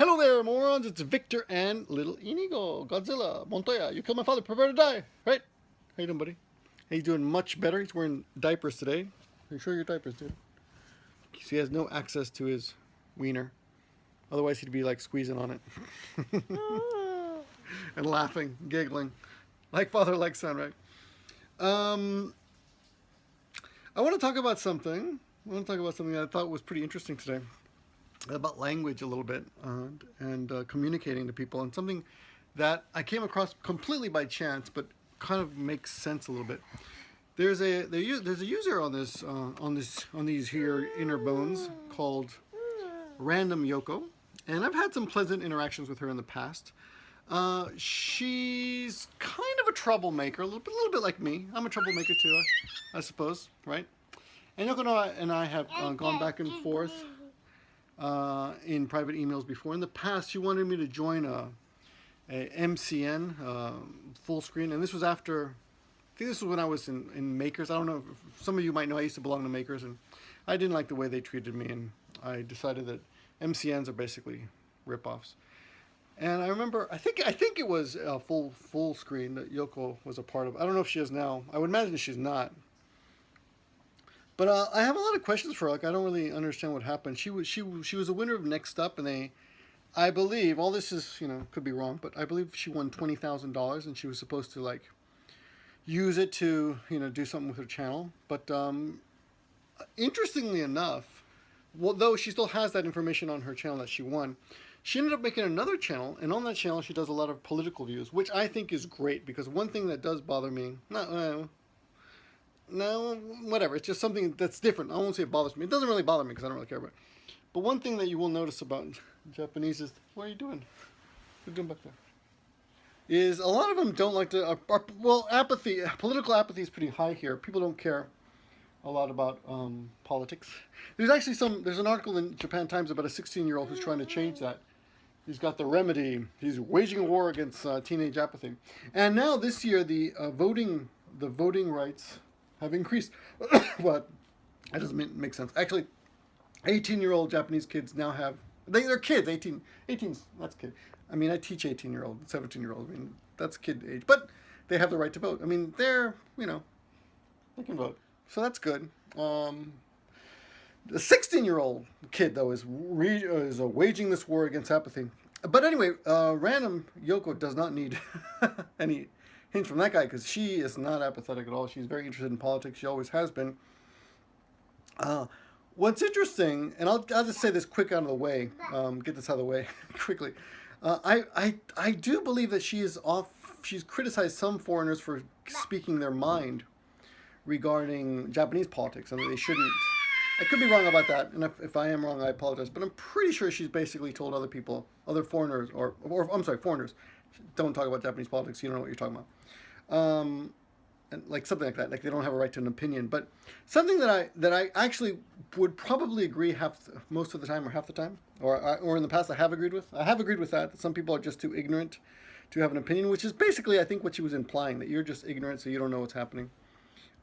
Hello there, morons. It's Victor and little Inigo. Godzilla, Montoya, you killed my father. Prepare to die. Right? How you doing, buddy? He's doing much better. He's wearing diapers today. Are you sure your diapers, dude? He has no access to his wiener. Otherwise, he'd be like squeezing on it. And laughing, giggling. Like father, like son, right? I want to talk about something. I thought was pretty interesting today. About language a little bit and communicating to people, and something that I came across completely by chance, but kind of makes sense a little bit. There's a user on these here inner bones called Random Yoko, and I've had some pleasant interactions with her in the past. She's kind of a troublemaker, a little bit like me. I'm a troublemaker too, I suppose, right? And Yoko and I have gone back and forth in private emails before. In the past, she wanted me to join a MCN full screen, and this was after, I think this was when I was in Makers. I don't know, some of you might know I used to belong to Makers, and I didn't like the way they treated me, and I decided that MCNs are basically rip-offs. And I remember, I think it was a full screen that Yoko was a part of. I don't know if she is now. I would imagine she's not. But I have a lot of questions for her. Like, I don't really understand what happened. She was a winner of Next Up, and I believe, all this is, could be wrong, but I believe she won $20,000, and she was supposed to, like, use it to, do something with her channel. But interestingly enough, though she still has that information on her channel that she won, she ended up making another channel, and on that channel she does a lot of political views, which I think is great, because one thing that does bother me, no, whatever. It's just something that's different. I won't say it bothers me. It doesn't really bother me because I don't really care about it. But one thing that you will notice about Japanese is, what are you doing? What are you doing back there? Is a lot of them don't like to, apathy, political apathy is pretty high here. People don't care a lot about politics. There's an article in Japan Times about a 16-year-old who's trying to change that. He's got the remedy. He's waging a war against teenage apathy. And now this year, the voting rights have increased. But that doesn't make sense. Actually, 18-year-old Japanese kids now have, they're kids, 18's, that's kid. I mean, I teach 18-year-old, 17-year-old, I mean, that's kid age. But they have the right to vote. I mean, they can vote. So that's good. The 16-year-old kid, though, is waging this war against apathy. But anyway, Random Yoko does not need any hints from that guy, because she is not apathetic at all. She's very interested in politics. She always has been. What's interesting, and I'll just say this quick out of the way, get this out of the way quickly. I do believe that she's criticized some foreigners for speaking their mind regarding Japanese politics, and that they shouldn't. I could be wrong about that, and if I am wrong, I apologize. But I'm pretty sure she's basically told other foreigners, or I'm sorry, foreigners, don't talk about Japanese politics. You don't know what you're talking about. And like something like that, like they don't have a right to an opinion. But something that I actually would probably agree most of the time, or half the time, or in the past I have agreed with. I have agreed with that some people are just too ignorant to have an opinion, which is basically, I think, what she was implying, that you're just ignorant, so you don't know what's happening.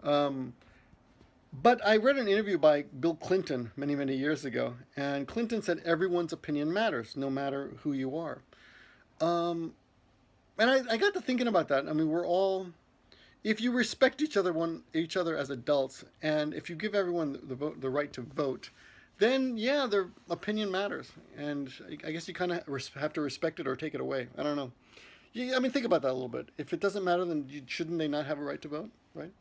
But I read an interview by Bill Clinton many years ago, and Clinton said everyone's opinion matters, no matter who you are. And I got to thinking about that. I mean, we're all, if you respect each other as adults, and if you give everyone the right to vote, then yeah, their opinion matters. And I guess you kind of have to respect it or take it away. I don't know. I mean, think about that a little bit. If it doesn't matter, then shouldn't they not have a right to vote, right?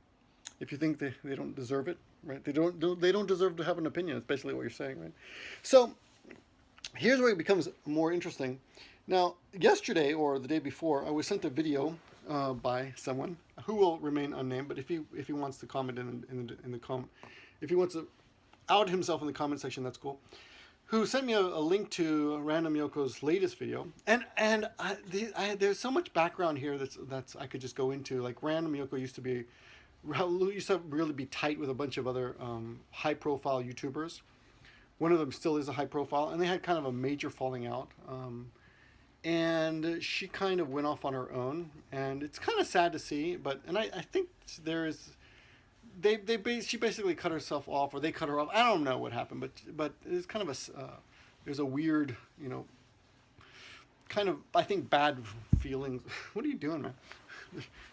If you think they don't deserve it, right? They don't deserve to have an opinion. That's basically what you're saying, right? So here's where it becomes more interesting. Now, yesterday or the day before, I was sent a video by someone who will remain unnamed, but if he wants to comment in the comment, if he wants to out himself in the comment section, that's cool. Who sent me a link to Random Yoko's latest video, and there's so much background here that's I could just go into. Like, Random Yoko used to really be tight with a bunch of other high-profile YouTubers. One of them still is a high-profile, and they had kind of a major falling out. And she kind of went off on her own, and it's kind of sad to see. And I think she basically cut herself off, or they cut her off. I don't know what happened, but it's kind of there's a weird kind of, I think, bad feelings. What are you doing, man?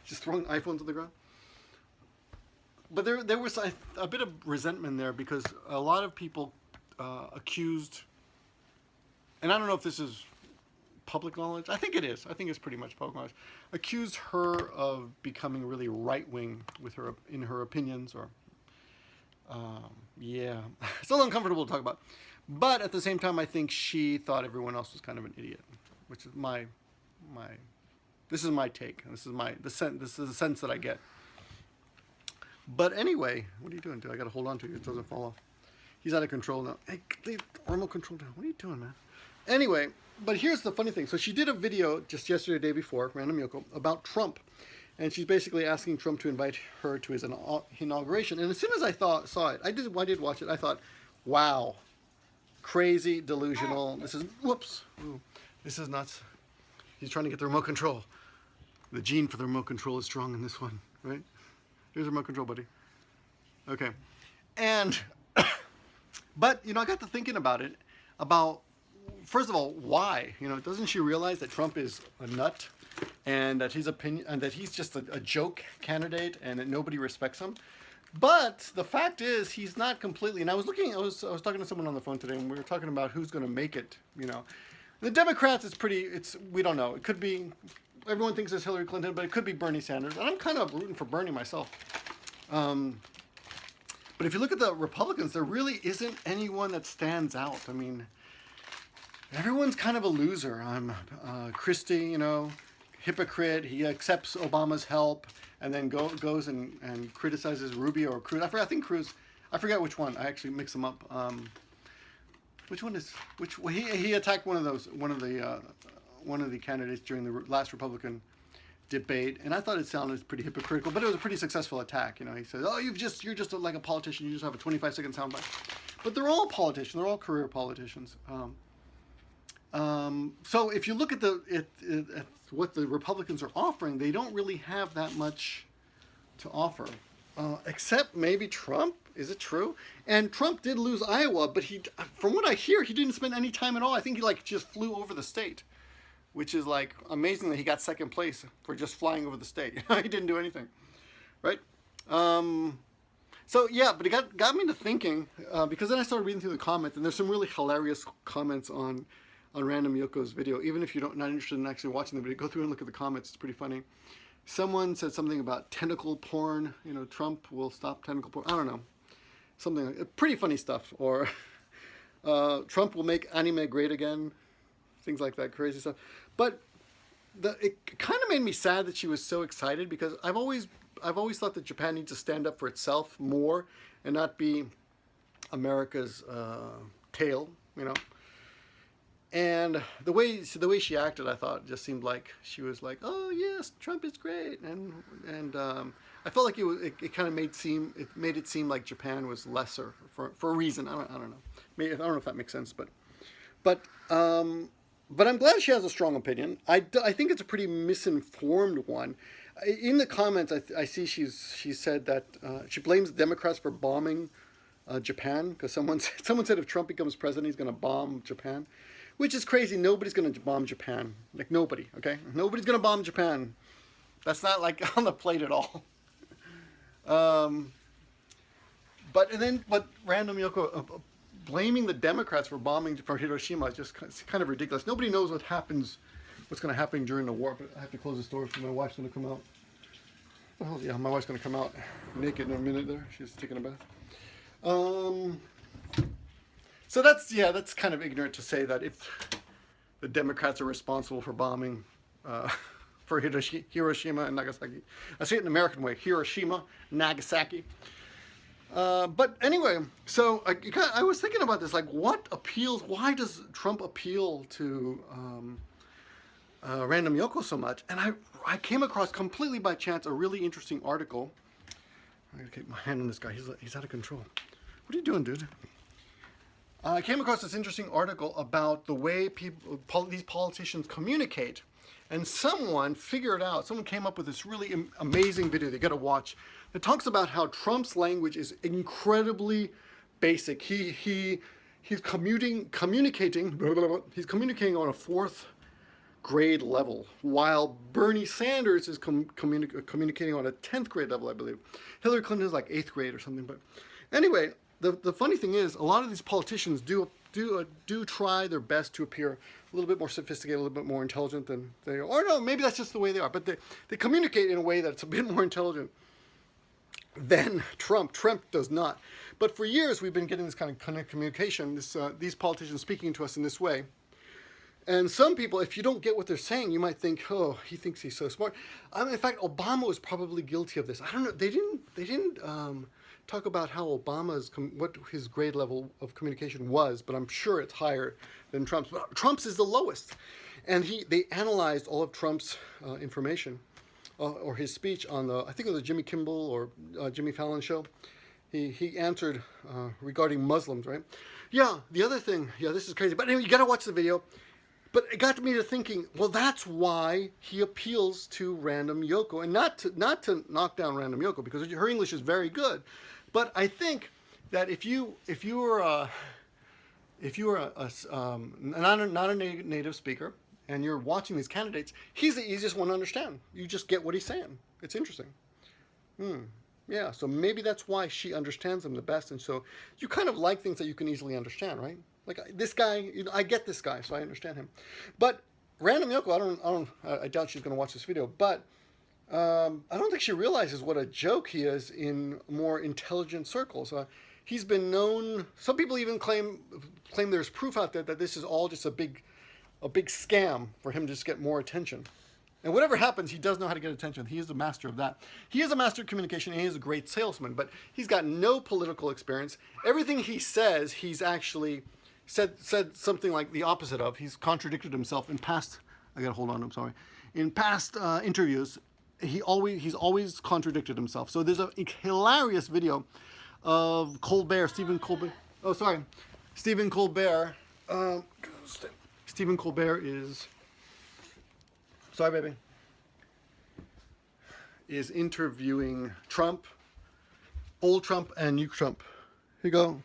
Just throwing iPhones on the ground? But there was a bit of resentment there because a lot of people accused, and I don't know if this is public knowledge. I think it is. I think it's pretty much public knowledge. Accused her of becoming really right wing with her in her opinions, or yeah, it's a little uncomfortable to talk about. But at the same time, I think she thought everyone else was kind of an idiot, which is my. This is my take. This is the sense that I get. But anyway, what are you doing, dude? I gotta hold on to you. It doesn't fall off. He's out of control now. Hey, leave remote control down. What are you doing, man? Anyway, but here's the funny thing. So she did a video just yesterday, day before, Random Yoko, about Trump. And she's basically asking Trump to invite her to his inauguration. And as soon as I saw it, I did watch it. I thought, wow, crazy, delusional. This is, whoops. Ooh, this is nuts. He's trying to get the remote control. The gene for the remote control is strong in this one, right? Here's the remote control, buddy. Okay. And, but, you know, I got to thinking about it, about, first of all, why? You know, doesn't she realize that Trump is a nut and that his opinion, and that he's just a joke candidate and that nobody respects him? But the fact is, he's not completely, and I was talking to someone on the phone today and we were talking about who's going to make it, you know. The Democrats, we don't know. It could be, everyone thinks it's Hillary Clinton, but it could be Bernie Sanders. And I'm kind of rooting for Bernie myself. But if you look at the Republicans, there really isn't anyone that stands out. I mean, everyone's kind of a loser. Christie, you know, hypocrite. He accepts Obama's help and then goes and criticizes Rubio or Cruz. I think Cruz. I forget which one. I actually mix them up. Which one is which? Well, he attacked one of the candidates during the last Republican debate, and I thought it sounded pretty hypocritical, but it was a pretty successul attack. You know, he said, "Oh, you're just like a politician. You just have a 25-second soundbite." But they're all politicians. They're all career politicians. So if you look at at what the Republicans are offering, they don't really have that much to offer, except maybe Trump. Is it true? And Trump did lose Iowa, but from what I hear, he didn't spend any time at all. I think he just flew over the state, which is like amazing that he got second place for just flying over the state. He didn't do anything, right? So yeah, but it got me to thinking, because then I started reading through the comments, and there's some really hilarious comments on Random Yoko's video. Even if you're not interested in actually watching the video, go through and look at the comments. It's pretty funny. Someone said something about tentacle porn. You know, Trump will stop tentacle porn. I don't know. Something like, pretty funny stuff. Or Trump will make anime great again. Things like that, crazy stuff. But it kind of made me sad that she was so excited, because I've always thought that Japan needs to stand up for itself more and not be America's tail, you know. And the way she acted, I thought, just seemed like she was like, "Oh yes, Trump is great," and I felt like it kind of made it seem like Japan was lesser for a reason. I don't know. Maybe, I don't know if that makes sense, but I'm glad she has a strong opinion. I think it's a pretty misinformed one. In the comments, I see she said that she blames Democrats for bombing Japan, because someone said if Trump becomes president, he's going to bomb Japan. Which is crazy. Nobody's going to bomb Japan. Like, nobody, okay? Nobody's going to bomb Japan. That's not, like, on the plate at all. But Random Yoko blaming the Democrats for bombing for Hiroshima is just kind of ridiculous. Nobody knows what's going to happen during the war. But I have to close this door because my wife's going to come out. Oh, yeah, my wife's going to come out naked in a minute there. She's taking a bath. So that's kind of ignorant to say that if the Democrats are responsible for bombing for Hiroshima and Nagasaki. I say it in the American way, Hiroshima, Nagasaki. But anyway, so I was thinking about this, like why does Trump appeal to Random Yoko so much? And I came across completely by chance a really interesting article. I'm going to keep my hand on this guy, he's out of control. What are you doing, dude? I came across this interesting article about the way these politicians communicate. And someone came up with this really amazing video that you got to watch. It talks about how Trump's language is incredibly basic. He's communicating on a fourth grade level, while Bernie Sanders is communicating on a 10th grade level, I believe. Hillary Clinton is like 8th grade or something. But anyway, the funny thing is, a lot of these politicians do try their best to appear a little bit more sophisticated, a little bit more intelligent than they are. Or no, maybe that's just the way they are. But they communicate in a way that's a bit more intelligent than Trump. Trump does not. But for years, we've been getting this kind of communication, these politicians speaking to us in this way. And some people, if you don't get what they're saying, you might think, oh, he thinks he's so smart. In fact, Obama was probably guilty of this. I don't know. They didn't talk about how what his grade level of communication was, but I'm sure it's higher than Trump's. But Trump's is the lowest. And they analyzed all of Trump's information or his speech on I think it was the Jimmy Kimmel or Jimmy Fallon show. He answered regarding Muslims, right? Yeah, the other thing, this is crazy. But anyway, you got to watch the video. But it got me to thinking, well, that's why he appeals to Random Yoko, and not to knock down Random Yoko, because her English is very good. But I think that if you were not a native speaker and you're watching these candidates, he's the easiest one to understand. You just get what he's saying. It's interesting. Yeah, so maybe that's why she understands them the best, and so you kind of like things that you can easily understand, right? Like this guy, I get this guy, so I understand him. But Random Yoko, I doubt she's going to watch this video, but I don't think she realizes what a joke he is in more intelligent circles. He's been known. Some people even claim there's proof out there that this is all just a big scam for him to just get more attention. And whatever happens, he does know how to get attention. He is a master of that. He is a master of communication, and he is a great salesman, but he's got no political experience. Everything he says, he's actually said something like the opposite of. He's contradicted himself in past. I gotta hold on. I'm sorry. In past interviews, he's always contradicted himself. So there's a hilarious video of Stephen Colbert. Oh, sorry, Stephen Colbert. Stephen Colbert is. Sorry, baby. Is interviewing Trump, old Trump and new Trump. Here you go.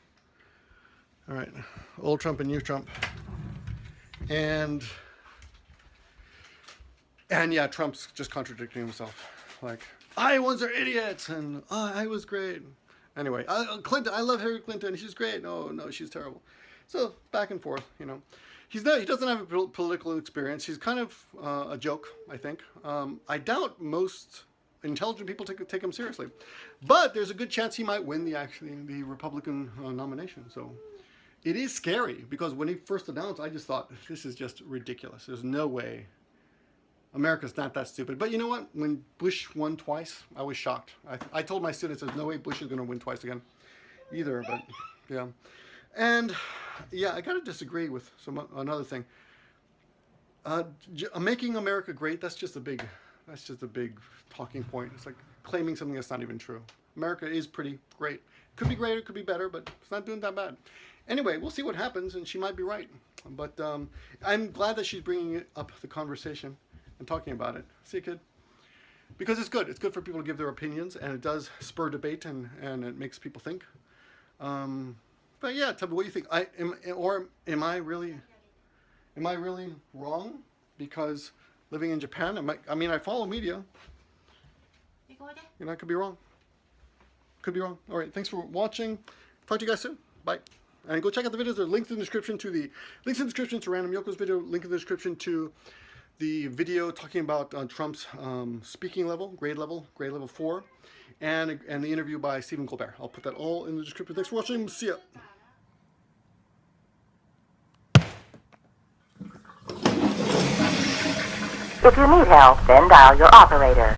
All right, old Trump and new Trump. And yeah, Trump's just contradicting himself. Like, Iowans are idiots, and I was great. Anyway, Clinton, I love Hillary Clinton. She's great. No, she's terrible. So back and forth, He doesn't have a political experience. He's kind of a joke, I think. I doubt most intelligent people take him seriously. But there's a good chance he might win the Republican nomination. So it is scary, because when he first announced, I just thought, this is just ridiculous. There's no way. America's not that stupid. But you know what? When Bush won twice, I was shocked. I told my students there's no way Bush is going to win twice again either. But yeah. And yeah, I got to disagree with another thing. Making America great, that's just a big talking point. It's like claiming something that's not even true. America is pretty great. Could be greater, could be better, but it's not doing that bad. Anyway, we'll see what happens, and she might be right. But I'm glad that she's bringing up the conversation and talking about it. See, kid? Because it's good. It's good for people to give their opinions, and it does spur debate, and it makes people think. But yeah, tell me what you think. Am I really wrong? Because living in Japan, I follow media. I could be wrong. Could be wrong. All right, thanks for watching. Talk to you guys soon. Bye. And go check out the videos. There are links in the description to Random Yoko's video. Link in the description to the video talking about Trump's speaking level, grade level 4, and the interview by Stephen Colbert. I'll put that all in the description. Thanks for watching. See ya. If you need help, then dial your operator.